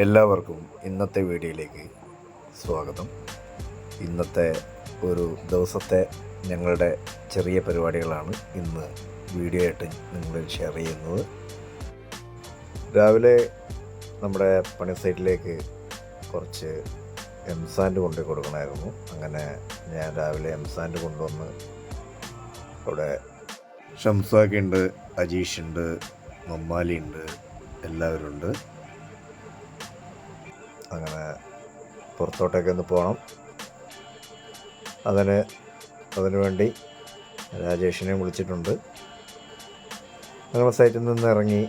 എല്ലാവർക്കും ഇന്നത്തെ വീഡിയോയിലേക്ക് സ്വാഗതം. ഇന്നത്തെ ഒരു ദിവസത്തെ ഞങ്ങളുടെ ചെറിയ പരിപാടികളാണ് ഇന്ന് വീഡിയോ ആയിട്ട് നിങ്ങളിൽ ഷെയർ ചെയ്യുന്നത്. രാവിലെ നമ്മുടെ പണി സൈറ്റിലേക്ക് കുറച്ച് എംസാൻഡ് കൊണ്ടു കൊടുക്കണമായിരുന്നു. അങ്ങനെ ഞാൻ രാവിലെ എംസാൻഡ് കൊണ്ടുവന്ന് അവിടെ ഷംസാഖ് ഉണ്ട്, അജീഷ് ഉണ്ട്, മമ്മാലി ഉണ്ട്, എല്ലാവരും ഉണ്ട്. അങ്ങനെ പുറത്തോട്ടേക്ക് ഒന്ന് പോകണം. അതിനു വേണ്ടി രാജേഷിനെ വിളിച്ചിട്ടുണ്ട്. ഞങ്ങൾ സൈറ്റിൽ നിന്ന് ഇറങ്ങി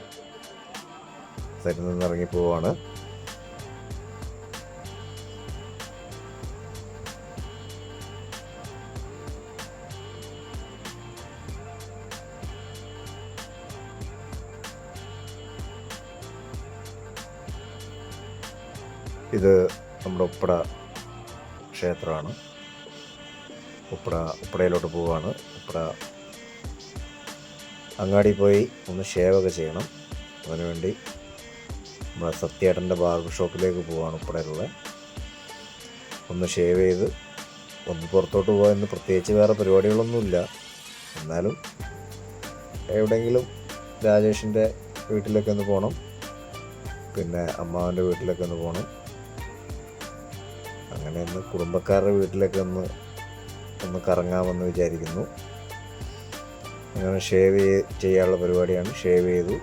പോവാണ്. ഇത് നമ്മുടെ ഉപ്പട ക്ഷേത്രമാണ്. ഉപ്പടയിലോട്ട് പോവുകയാണ്. ഉപ്പട അങ്ങാടി പോയി ഒന്ന് ഷേവൊക്കെ ചെയ്യണം. അതിനുവേണ്ടി നമ്മുടെ സത്യേട്ടൻ്റെ ബാർബർ ഷോപ്പിലേക്ക് പോവുകയാണ്. ഉപ്പടയിലുള്ള ഒന്ന് ഷേവ് ചെയ്ത് ഒന്ന് പുറത്തോട്ട് പോകാമെന്ന് പ്രത്യേകിച്ച് വേറെ പരിപാടികളൊന്നുമില്ല. എന്നാലും എവിടെയെങ്കിലും രാജേഷിൻ്റെ വീട്ടിലൊക്കെ ഒന്ന് പോകണം, പിന്നെ അമ്മാവൻ്റെ വീട്ടിലൊക്കെ ഒന്ന് പോകണം. അങ്ങനെ ഒന്ന് കുടുംബക്കാരുടെ വീട്ടിലൊക്കെ ഒന്ന് കറങ്ങാമെന്ന് വിചാരിക്കുന്നു. അങ്ങനെ ഷേവ് ചെയ്യാനുള്ള പരിപാടിയാണ്. ഷേവ് ചെയ്തു.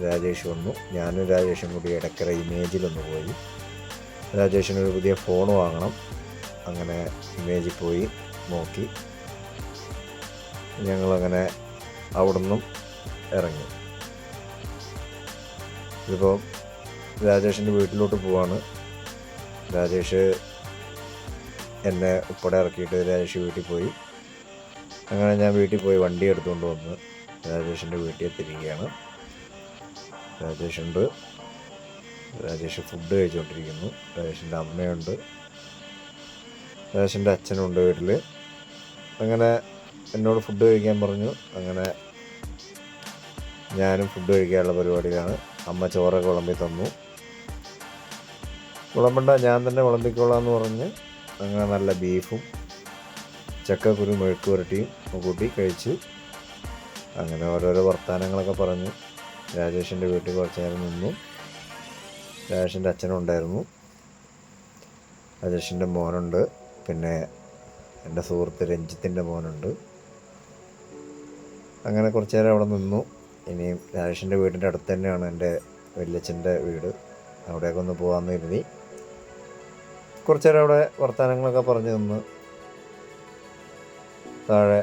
രാജേഷ് വന്നു. ഞാനും രാജേഷും കൂടി ഇടയ്ക്കര ഇമേജിലൊന്ന് പോയി. രാജേഷിനൊരു പുതിയ ഫോൺ വാങ്ങണം. അങ്ങനെ ഇമേജിൽ പോയി നോക്കി. ഞങ്ങളങ്ങനെ അവിടെ നിന്നും ഇറങ്ങി. ഇതിപ്പോൾ രാജേഷിൻ്റെ വീട്ടിലോട്ട് പോവാണ്. രാജേഷ് എന്നെ ഉപ്പടെ ഇറക്കിയിട്ട് രാജേഷ് വീട്ടിൽ പോയി. അങ്ങനെ ഞാൻ വീട്ടിൽ പോയി വണ്ടി എടുത്തുകൊണ്ട് വന്ന് രാജേഷിൻ്റെ വീട്ടിൽ എത്തിയിരിക്കുകയാണ്. രാജേഷ് ഫുഡ് കഴിച്ചുകൊണ്ടിരിക്കുന്നു. രാജേഷിൻ്റെ അമ്മയുണ്ട്, രാജേഷിൻ്റെ അച്ഛനുണ്ട് വീട്ടിൽ. അങ്ങനെ എന്നോട് ഫുഡ് കഴിക്കാൻ പറഞ്ഞു. അങ്ങനെ ഞാനും ഫുഡ് കഴിക്കാനുള്ള പരിപാടിയിലാണ്. അമ്മ ചോറൊക്കെ വിളമ്പി തന്നു. വിളമ്പണ്ട, ഞാൻ തന്നെ വിളമ്പിക്കോളാമെന്ന് പറഞ്ഞ് അങ്ങനെ നല്ല ബീഫും ചക്കക്കുരു മെഴുക്ക് പുരട്ടിയും കൂട്ടി കഴിച്ചു. അങ്ങനെ ഓരോരോ വർത്തമാനങ്ങളൊക്കെ പറഞ്ഞു രാജേഷിൻ്റെ വീട്ടിൽ കുറച്ച് നേരം നിന്നു. രാജേഷിൻ്റെ അച്ഛനുണ്ടായിരുന്നു, രാജേഷിൻ്റെ മോനുണ്ട്, പിന്നെ എൻ്റെ സുഹൃത്ത് രഞ്ജിത്തിൻ്റെ മോനുണ്ട്. അങ്ങനെ കുറച്ച് നേരം അവിടെ നിന്നു. ഇനിയും രാജേഷിൻ്റെ വീടിൻ്റെ അടുത്ത് തന്നെയാണ് എൻ്റെ വല്യച്ഛൻ്റെ വീട്. അവിടേക്ക് ഒന്ന് പോകാമെന്ന് കരുതി. കുറച്ച് നേരം അവിടെ വർത്തമാനങ്ങളൊക്കെ പറഞ്ഞു നിന്ന് താഴെ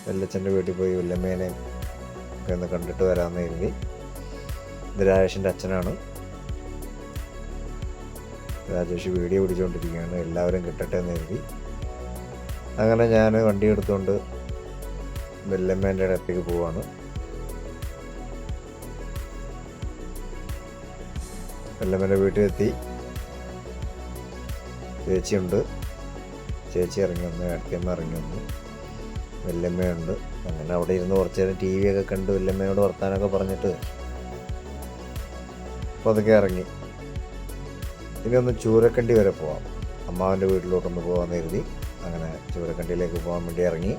വല്യച്ഛൻ്റെ വീട്ടിൽ പോയി വല്യമ്മേനെയും ഒക്കെ ഒന്ന് കണ്ടിട്ട് വരാമെന്ന് കരുതി. ഇത് രാജേഷിൻ്റെ അച്ഛനാണ്. രാജേഷ് വീഡിയോ പിടിച്ചുകൊണ്ടിരിക്കുകയാണ്. എല്ലാവരും കിട്ടട്ടെ എന്ന് കരുതി. അങ്ങനെ ഞാൻ വണ്ടി എടുത്തുകൊണ്ട് വല്യമ്മേൻ്റെ അടുത്തേക്ക് പോവാണ്. വല്യമ്മേൻ്റെ വീട്ടിലെത്തി. ചേച്ചിയുണ്ട്, ചേച്ചി ഇറങ്ങി വന്നു, ഏട്ടത്തിയമ്മ ഇറങ്ങി വന്നു, വല്യമ്മയുണ്ട്. അങ്ങനെ അവിടെ ഇരുന്ന് കുറച്ച് നേരം ടി വി ഒക്കെ കണ്ട് വല്യമ്മയോട് വർത്താനമൊക്കെ പറഞ്ഞിട്ട് അപ്പോൾ അതൊക്കെ ഇറങ്ങി. ഇനി ഒന്ന് ചൂരക്കണ്ടി വരെ പോവാം. അമ്മാവൻ്റെ വീട്ടിലോട്ടൊന്ന് പോകാമെന്ന് കരുതി. അങ്ങനെ ചൂരക്കണ്ടിയിലേക്ക് പോകാൻ വേണ്ടി ഇറങ്ങി.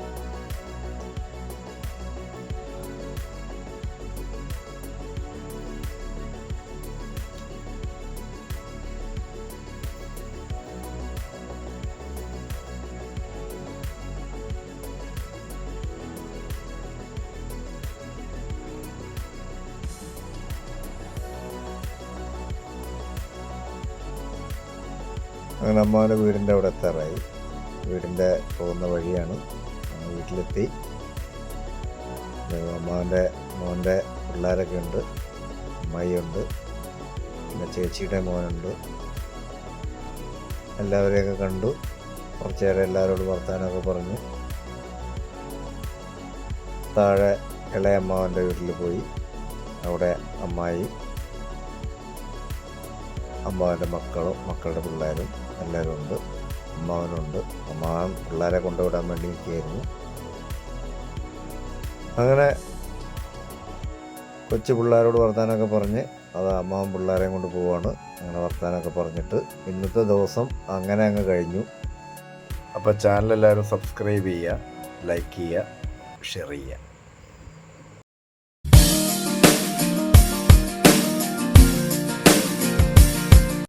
അങ്ങനെ അമ്മാവൻ്റെ വീടിൻ്റെ അവിടെ എത്താറായി. വീടിൻ്റെ പോകുന്ന വഴിയാണ്. വീട്ടിലെത്തി. അമ്മാവൻ്റെ മോൻ്റെ പിള്ളേരൊക്കെ ഉണ്ട്, അമ്മായിയുണ്ട്, പിന്നെ ചേച്ചിയുടെ മോനുണ്ട്. എല്ലാവരെയൊക്കെ കണ്ടു. കുറച്ച് നേരം എല്ലാവരോടും വർത്താനമൊക്കെ പറഞ്ഞ് താഴെ ഇളയ അമ്മാവൻ്റെ വീട്ടിൽ പോയി. അവിടെ അമ്മായി, അമ്മാവൻ്റെ മക്കളും മക്കളുടെ പിള്ളേരും എല്ലാവരും ഉണ്ട്. അമ്മാവനുണ്ട്. അമ്മാവൻ പിള്ളേരെ കൊണ്ടുവിടാൻ വേണ്ടി നിൽക്കുകയായിരുന്നു. അങ്ങനെ കൊച്ചു പിള്ളേരോട് വർത്താനമൊക്കെ പറഞ്ഞ് അത് അമ്മാവൻ പിള്ളേരെയും കൊണ്ട് പോവാണ്. അങ്ങനെ വർത്താനമൊക്കെ പറഞ്ഞിട്ട് ഇന്നത്തെ ദിവസം അങ്ങനെ അങ്ങ് കഴിഞ്ഞു. അപ്പോൾ ചാനൽ എല്ലാവരും സബ്സ്ക്രൈബ് ചെയ്യുക, ലൈക്ക് ചെയ്യുക, ഷെയർ ചെയ്യുക.